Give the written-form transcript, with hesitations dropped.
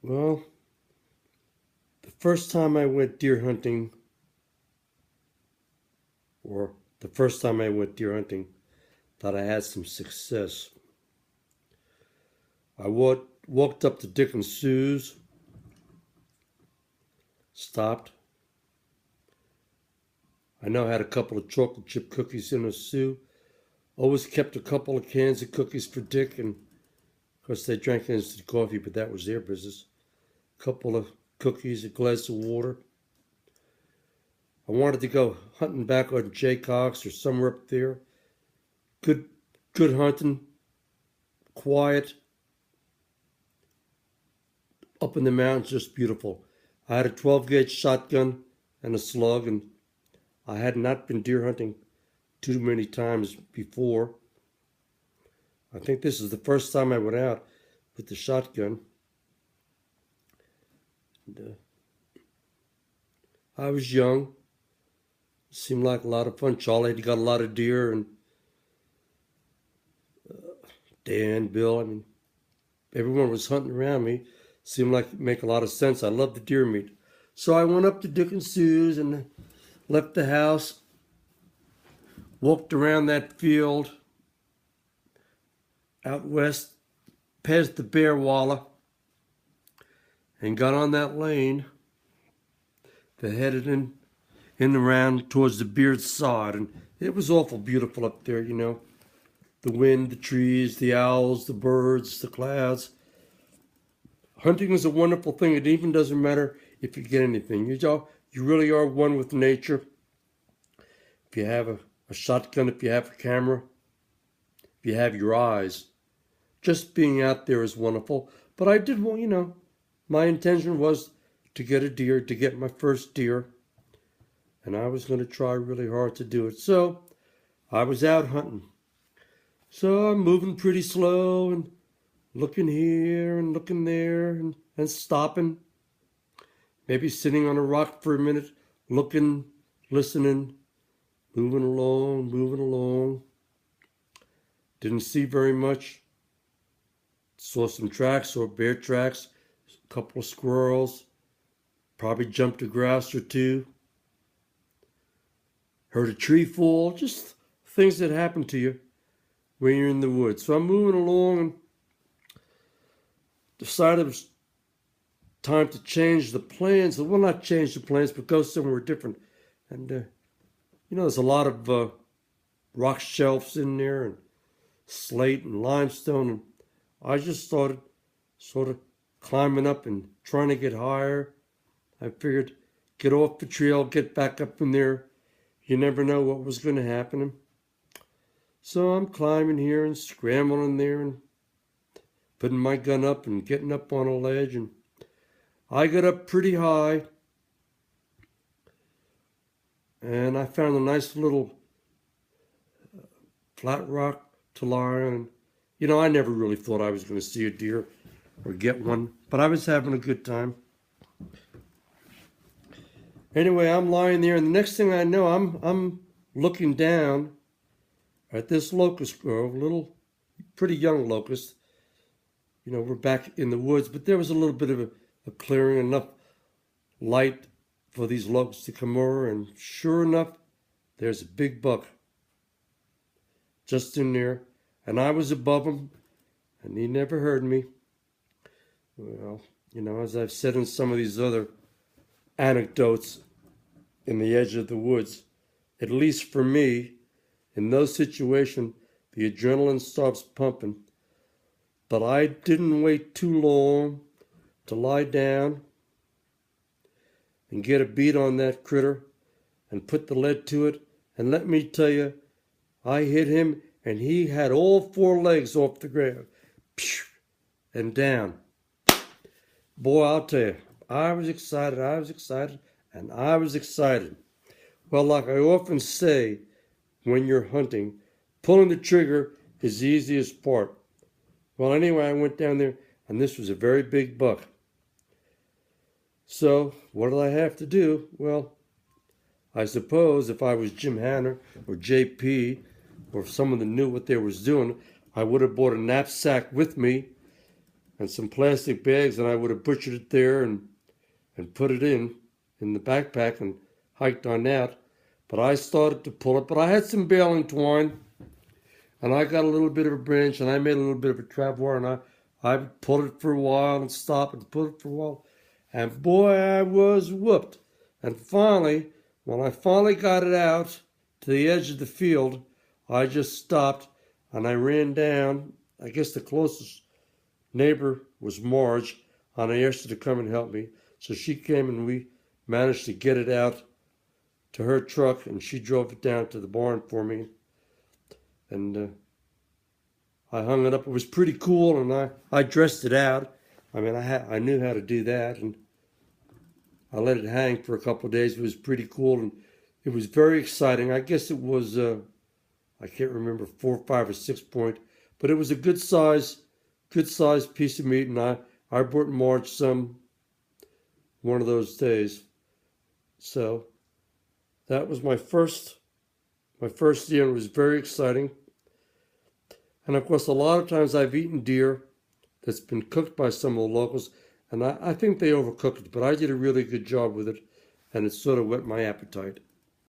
Well, the first time I went deer hunting, or the first time I went deer hunting, thought I had some success. I walked up to Dick and Sue's, stopped. I now had a couple of chocolate chip cookies in a Sue. Always kept a couple of cans of cookies for Dick, and of course they drank instant coffee, but that was their business. A couple of cookies, a glass of water. I wanted to go hunting back on Jaycox or somewhere up there. Good, good hunting, quiet, up in the mountains, just beautiful. I had a 12 gauge shotgun and a slug, and I had not been deer hunting too many times before. I think this is the first time I went out with the shotgun. And, I was young. It seemed like a lot of fun. Charlie had got a lot of deer, and Dan, Bill, everyone was hunting around me. Seemed like it make a lot of sense. I love the deer meat. So I went up to Dick and Sue's and left the house, walked around that field out west, past the Bear Walla, and got on that lane that headed in around towards the Beard Sod. And it was awful beautiful up there, you know. The wind, the trees, the owls, the birds, the clouds. Hunting is a wonderful thing. It even doesn't matter if you get anything. You really are one with nature. If you have a shotgun, if you have a camera, if you have your eyes, just being out there is wonderful. But I did, well, you know, my intention was to get a deer, to get my first deer. And I was going to try really hard to do it. So I was out hunting. So I'm moving pretty slow and looking here and looking there and stopping. Maybe sitting on a rock for a minute, looking, listening, moving along, moving along. Didn't see very much. Saw some tracks, saw bear tracks, a couple of squirrels. Probably jumped a grouse or two. Heard a tree fall, just things that happen to you when you're in the woods. So I'm moving along and decided it was time to change the plans. Well, not change the plans, but go somewhere different. And, you know, there's a lot of rock shelves in there and slate and limestone. And I just started sort of climbing up and trying to get higher. I figured, get off the trail, get back up in there. You never know what was going to happen. So I'm climbing here and scrambling there and putting my gun up and getting up on a ledge. And I got up pretty high. And I found a nice little flat rock to lie on. And, you know, I never really thought I was going to see a deer or get one. But I was having a good time. Anyway, I'm lying there, and the next thing I know, I'm looking down at this locust grove, little, pretty young locust. You know, we're back in the woods, but there was a little bit of a clearing, enough light for these locusts to come over, and sure enough, there's a big buck just in there, and I was above him, and he never heard me. Well, you know, as I've said in some of these other anecdotes in the edge of the woods, at least for me, in those situations, the adrenaline starts pumping. But I didn't wait too long to lie down and get a beat on that critter and put the lead to it. And let me tell you, I hit him and he had all four legs off the ground. And down. Boy, I'll tell you, I was excited, and I was excited. Well, like I often say when you're hunting, pulling the trigger is the easiest part. Well, anyway, I went down there, and this was a very big buck. So, what did I have to do? Well, I suppose if I was Jim Hanna or JP, or if someone that knew what they was doing, I would have brought a knapsack with me and some plastic bags, and I would have butchered it there and put it in the backpack and hiked on out. But I started to pull it, but I had some baling twine, and I got a little bit of a branch, and I made a little bit of a trapdoor, and I pulled it for a while and stopped and pulled it for a while. And boy, I was whooped. And finally, when I finally got it out to the edge of the field, I just stopped and I ran down. I guess the closest neighbor was Marge, and I asked her to come and help me. So she came and we managed to get it out to her truck, and she drove it down to the barn for me. And I hung it up. It was pretty cool, and I dressed it out. I mean, I knew how to do that, and I let it hang for a couple of days. It was pretty cool, and it was very exciting. I guess it was, I can't remember, 4, 5, or 6 point, but it was a good size piece of meat, and I brought Marge some one of those days. So that was my first deer, and it was very exciting. And of course, a lot of times I've eaten deer that's been cooked by some of the locals, and I think they overcooked it, but I did a really good job with it, and it sort of whet my appetite.